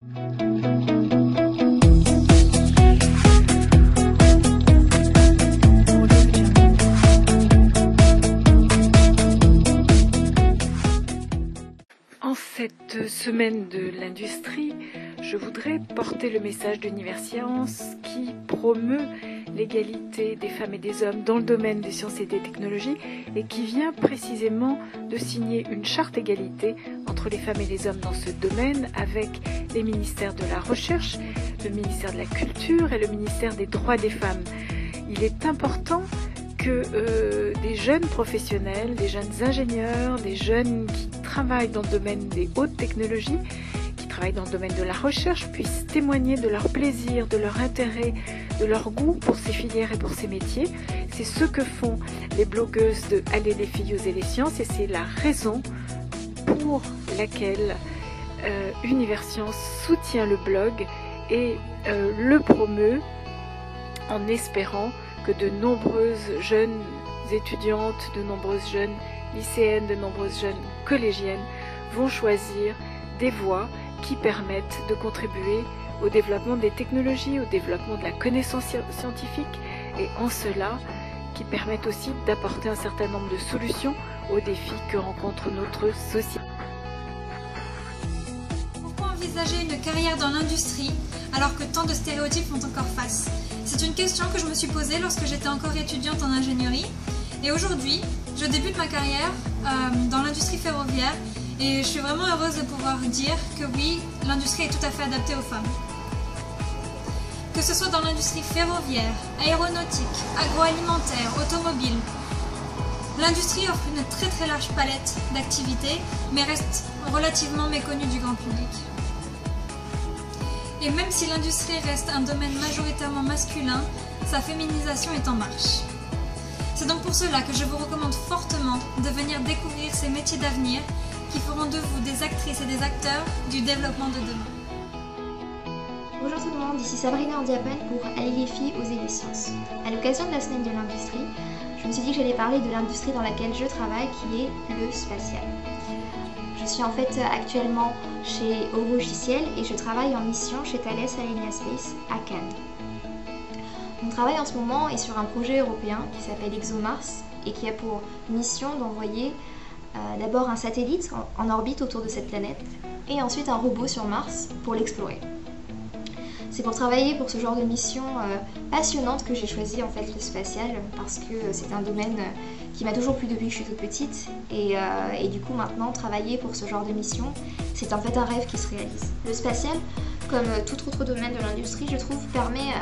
En cette semaine de l'industrie, je voudrais porter le message d'Universcience qui promeut l'égalité des femmes et des hommes dans le domaine des sciences et des technologies et qui vient précisément de signer une charte égalité entre les femmes et les hommes dans ce domaine avec les ministères de la Recherche, le ministère de la Culture et le ministère des Droits des femmes. Il est important que des jeunes professionnels, des jeunes ingénieurs, des jeunes qui travaillent dans le domaine des hautes technologies, qui travaillent dans le domaine de la recherche, puissent témoigner de leur plaisir, de leur intérêt, de leur goût pour ces filières et pour ces métiers. C'est ce que font les blogueuses de Allez les filles, osez les sciences, et c'est la raison pour laquelle Universcience soutient le blog et le promeut en espérant que de nombreuses jeunes étudiantes, de nombreuses jeunes lycéennes, de nombreuses jeunes collégiennes vont choisir des voies qui permettent de contribuer au développement des technologies, au développement de la connaissance scientifique et en cela qui permettent aussi d'apporter un certain nombre de solutions aux défis que rencontre notre société. Pourquoi envisager une carrière dans l'industrie alors que tant de stéréotypes font encore face? C'est une question que je me suis posée lorsque j'étais encore étudiante en ingénierie et aujourd'hui je débute ma carrière dans l'industrie ferroviaire et je suis vraiment heureuse de pouvoir dire que oui, l'industrie est tout à fait adaptée aux femmes. Que ce soit dans l'industrie ferroviaire, aéronautique, agroalimentaire, automobile, l'industrie offre une très large palette d'activités mais reste relativement méconnue du grand public. Et même si l'industrie reste un domaine majoritairement masculin, sa féminisation est en marche. C'est donc pour cela que je vous recommande fortement de venir découvrir ces métiers d'avenir qui feront de vous des actrices et des acteurs du développement de demain. Bonjour tout le monde, ici Sabrina Andiapane pour Allez les filles, osez les sciences. À l'occasion de la semaine de l'industrie, je me suis dit que j'allais parler de l'industrie dans laquelle je travaille qui est le spatial. Je suis en fait actuellement chez Eurogiciel et je travaille en mission chez Thales Alenia Space à Cannes. Mon travail en ce moment est sur un projet européen qui s'appelle ExoMars et qui a pour mission d'envoyer d'abord un satellite en orbite autour de cette planète et ensuite un robot sur Mars pour l'explorer. C'est pour travailler pour ce genre de mission passionnante que j'ai choisi en fait le spatial parce que c'est un domaine qui m'a toujours plu depuis que je suis toute petite et du coup maintenant travailler pour ce genre de mission c'est en fait un rêve qui se réalise. Le spatial, comme tout autre domaine de l'industrie, je trouve permet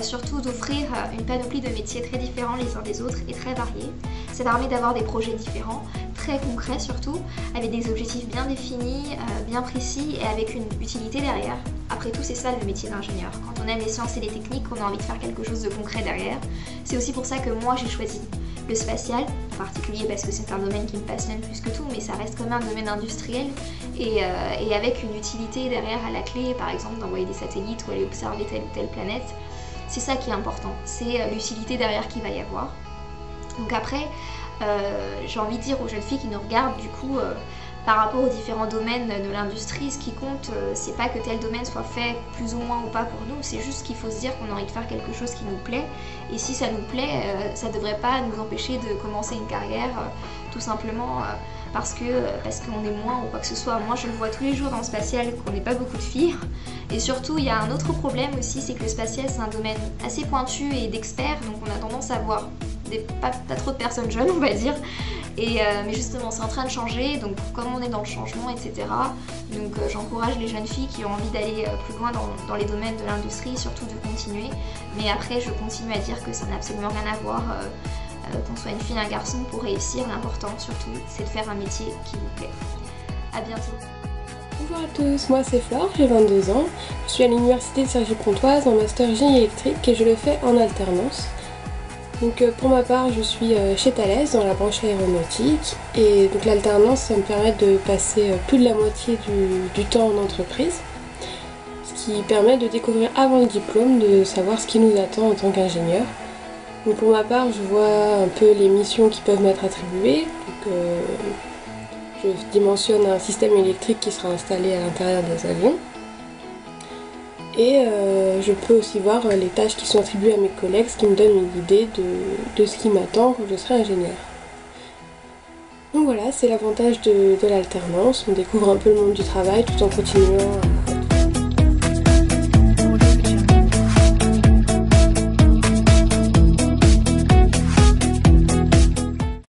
surtout d'offrir une panoplie de métiers très différents les uns des autres et très variés. Ça permet d'avoir des projets différents, très concrets surtout, avec des objectifs bien définis, bien précis et avec une utilité derrière. Après tout, c'est ça le métier d'ingénieur. Quand on aime les sciences et les techniques, on a envie de faire quelque chose de concret derrière. C'est aussi pour ça que moi j'ai choisi le spatial, en particulier parce que c'est un domaine qui me passionne plus que tout, mais ça reste quand même un domaine industriel et avec une utilité derrière à la clé, par exemple d'envoyer des satellites ou aller observer telle ou telle planète. C'est ça qui est important, c'est l'utilité derrière qu'il va y avoir. Donc après, j'ai envie de dire aux jeunes filles qui nous regardent du coup par rapport aux différents domaines de l'industrie, ce qui compte, c'est pas que tel domaine soit fait plus ou moins ou pas pour nous, c'est juste qu'il faut se dire qu'on a envie de faire quelque chose qui nous plaît, et si ça nous plaît, ça devrait pas nous empêcher de commencer une carrière, tout simplement parce qu'on est moins ou quoi que ce soit. Moi je le vois tous les jours dans le spatial qu'on n'est pas beaucoup de filles, et surtout il y a un autre problème aussi, c'est que le spatial c'est un domaine assez pointu et d'experts, donc on a tendance à voir pas trop de personnes jeunes on va dire, mais justement c'est en train de changer, donc comme on est dans le changement etc, donc j'encourage les jeunes filles qui ont envie d'aller plus loin dans les domaines de l'industrie, surtout de continuer, mais après je continue à dire que ça n'a absolument rien à voir qu'on soit une fille ou un garçon pour réussir, l'important surtout c'est de faire un métier qui vous plaît. À bientôt. Bonjour à tous, moi c'est Flore, j'ai 22 ans, je suis à l'université de Cergy-Pontoise en master génie électrique et je le fais en alternance. Donc pour ma part, je suis chez Thales dans la branche aéronautique et donc l'alternance ça me permet de passer plus de la moitié du temps en entreprise, ce qui permet de découvrir avant le diplôme, de savoir ce qui nous attend en tant qu'ingénieur. Donc pour ma part, je vois un peu les missions qui peuvent m'être attribuées. Donc, je dimensionne un système électrique qui sera installé à l'intérieur des avions. Et je peux aussi voir les tâches qui sont attribuées à mes collègues, ce qui me donne une idée de ce qui m'attend quand je serai ingénieur. Donc voilà, c'est l'avantage de l'alternance, on découvre un peu le monde du travail tout en continuant